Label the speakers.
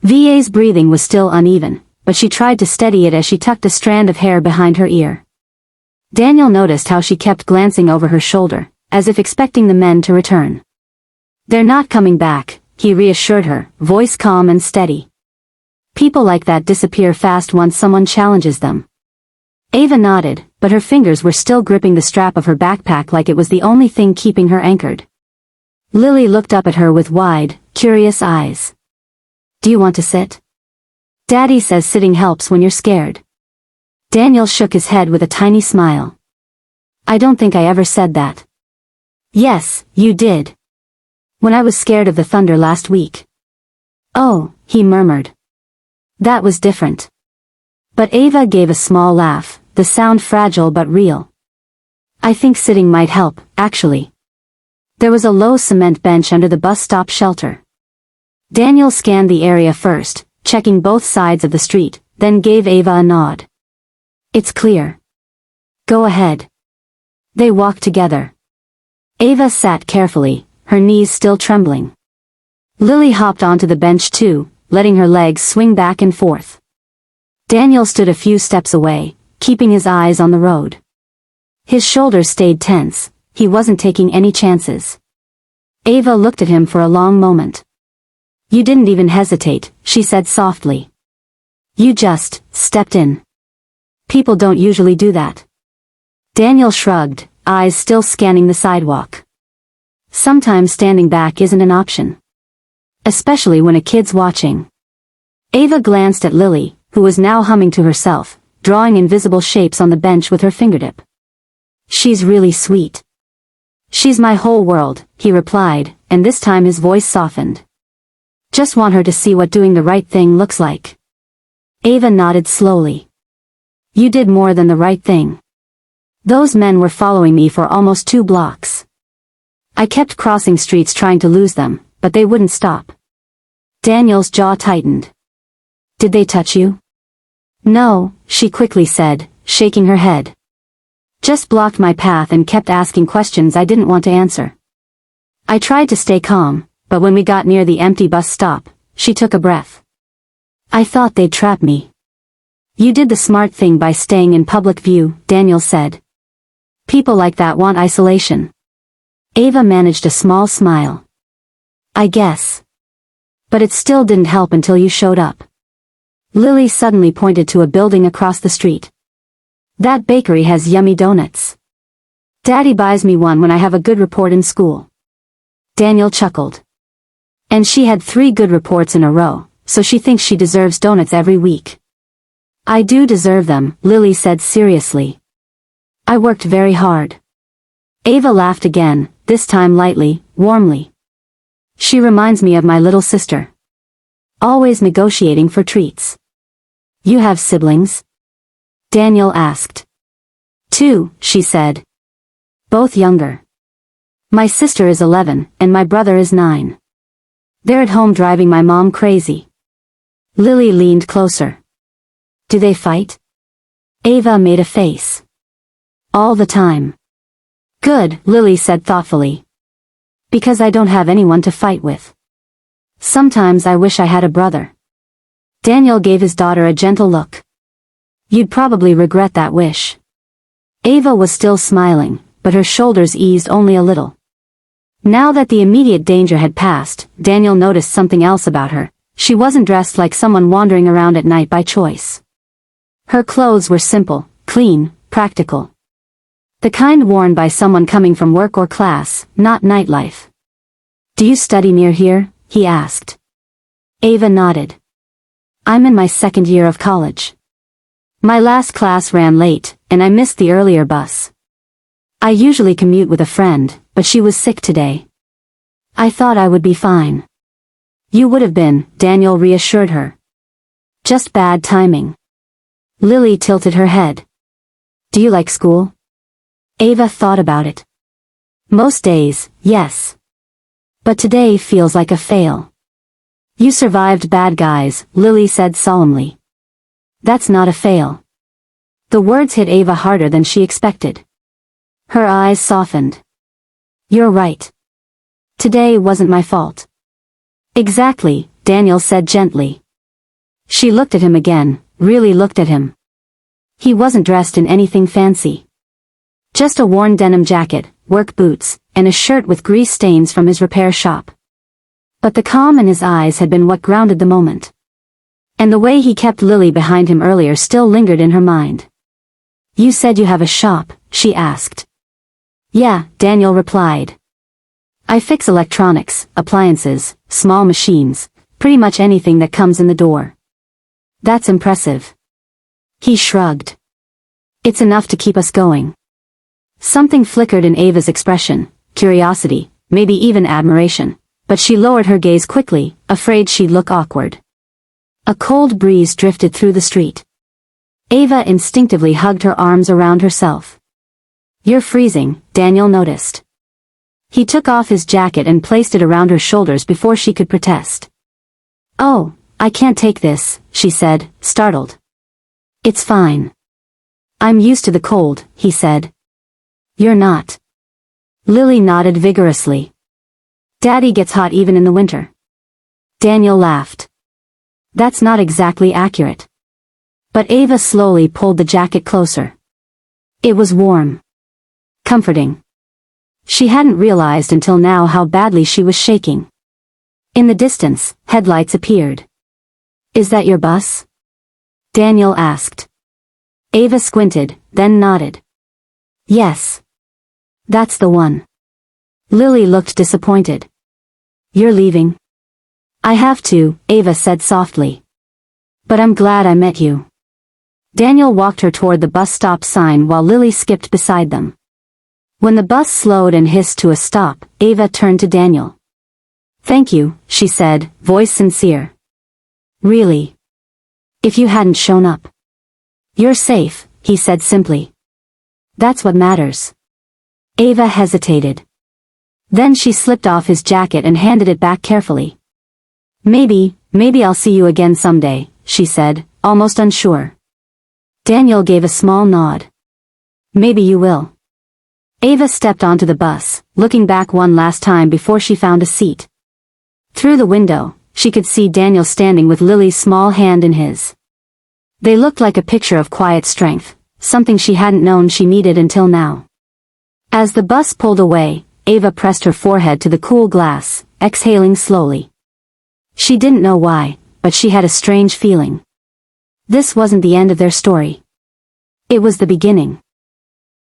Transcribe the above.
Speaker 1: VA's breathing was still uneven, but she tried to steady it as she tucked a strand of hair behind her ear. Daniel noticed how she kept glancing over her shoulder, as if expecting the men to return. "They're not coming back," he reassured her, voice calm and steady. "People like that disappear fast once someone challenges them." Ava nodded, but her fingers were still gripping the strap of her backpack like it was the only thing keeping her anchored. Lily looked up at her with wide, curious eyes. "Do you want to sit?" "Daddy says sitting helps when you're scared." Daniel shook his head with a tiny smile. "I don't think I ever said that." "Yes, you did. When I was scared of the thunder last week." "Oh," he murmured. "That was different." But Ava gave a small laugh, the sound fragile but real. "I think sitting might help, actually." There was a low cement bench under the bus stop shelter. Daniel scanned the area first, checking both sides of the street, then gave Ava a nod. "It's clear. Go ahead." They walked together. Ava sat carefully, her knees still trembling. Lily hopped onto the bench too, letting her legs swing back and forth. Daniel stood a few steps away, keeping his eyes on the road. His shoulders stayed tense, he wasn't taking any chances. Ava looked at him for a long moment. "You didn't even hesitate," she said softly. "You just stepped in. People don't usually do that." Daniel shrugged, eyes still scanning the sidewalk. Sometimes standing back isn't an option. Especially when a kid's watching. Ava glanced at Lily, who was now humming to herself, drawing invisible shapes on the bench with her fingertip. "She's really sweet." "She's my whole world," he replied, and this time his voice softened. "Just want her to see what doing the right thing looks like." Ava nodded slowly. "You did more than the right thing. Those men were following me for almost 2 blocks. I kept crossing streets trying to lose them, but they wouldn't stop." Daniel's jaw tightened. "Did they touch you?" "No," she quickly said, shaking her head. "Just blocked my path and kept asking questions I didn't want to answer." I tried to stay calm, but when we got near the empty bus stop, she took a breath. "I thought they'd trap me." "You did the smart thing by staying in public view," Daniel said. "People like that want isolation." Ava managed a small smile. "I guess. But it still didn't help until you showed up." Lily suddenly pointed to a building across the street. "That bakery has yummy donuts. Daddy buys me one when I have a good report in school." Daniel chuckled. "And she had 3 good reports in a row, so she thinks she deserves donuts every week." "I do deserve them," Lily said seriously. "I worked very hard." Ava laughed again, this time lightly, warmly. "She reminds me of my little sister. Always negotiating for treats." "You have siblings?" Daniel asked. "2, she said. Both younger. My sister is 11, and my brother is 9. They're at home driving my mom crazy." Lily leaned closer. "Do they fight?" Ava made a face. "All the time." "Good," Lily said thoughtfully. "Because I don't have anyone to fight with. Sometimes I wish I had a brother." Daniel gave his daughter a gentle look. "You'd probably regret that wish." Ava was still smiling, but her shoulders eased only a little. Now that the immediate danger had passed, Daniel noticed something else about her. She wasn't dressed like someone wandering around at night by choice. Her clothes were simple, clean, practical. The kind worn by someone coming from work or class, not nightlife. "Do you study near here?" he asked. Ava nodded. "I'm in my 2nd year of college. My last class ran late, and I missed the earlier bus. I usually commute with a friend, but she was sick today. I thought I would be fine." "You would have been," Daniel reassured her. "Just bad timing." Lily tilted her head. "Do you like school?" Ava thought about it. "Most days, yes. But today feels like a fail." "You survived bad guys," Lily said solemnly. "That's not a fail." The words hit Ava harder than she expected. Her eyes softened. "You're right. Today wasn't my fault." "Exactly," Daniel said gently. She looked at him again, really looked at him. He wasn't dressed in anything fancy. Just a worn denim jacket, work boots, and a shirt with grease stains from his repair shop. But the calm in his eyes had been what grounded the moment. And the way he kept Lily behind him earlier still lingered in her mind. "You said you have a shop?" she asked. "Yeah," Daniel replied. "I fix electronics, appliances, small machines, pretty much anything that comes in the door." "That's impressive." He shrugged. "It's enough to keep us going." Something flickered in Ava's expression, curiosity, maybe even admiration, but she lowered her gaze quickly, afraid she'd look awkward. A cold breeze drifted through the street. Ava instinctively hugged her arms around herself. "You're freezing," Daniel noticed. He took off his jacket and placed it around her shoulders before she could protest. "Oh, I can't take this," she said, startled. "It's fine. I'm used to the cold," he said. "You're not." Lily nodded vigorously. "Daddy gets hot even in the winter." Daniel laughed. "That's not exactly accurate." But Ava slowly pulled the jacket closer. It was warm. Comforting. She hadn't realized until now how badly she was shaking. In the distance, headlights appeared. "Is that your bus?" Daniel asked. Ava squinted, then nodded. "Yes. That's the one." Lily looked disappointed. "You're leaving?" "I have to," Ava said softly. "But I'm glad I met you." Daniel walked her toward the bus stop sign while Lily skipped beside them. When the bus slowed and hissed to a stop, Ava turned to Daniel. "Thank you," she said, voice sincere. "Really? If you hadn't shown up." "You're safe," he said simply. "That's what matters." Ava hesitated. Then she slipped off his jacket and handed it back carefully. Maybe I'll see you again someday," she said, almost unsure. Daniel gave a small nod. "Maybe you will." Ava stepped onto the bus, looking back one last time before she found a seat. Through the window, she could see Daniel standing with Lily's small hand in his. They looked like a picture of quiet strength, something she hadn't known she needed until now. As the bus pulled away, Ava pressed her forehead to the cool glass, exhaling slowly. She didn't know why, but she had a strange feeling. This wasn't the end of their story. It was the beginning.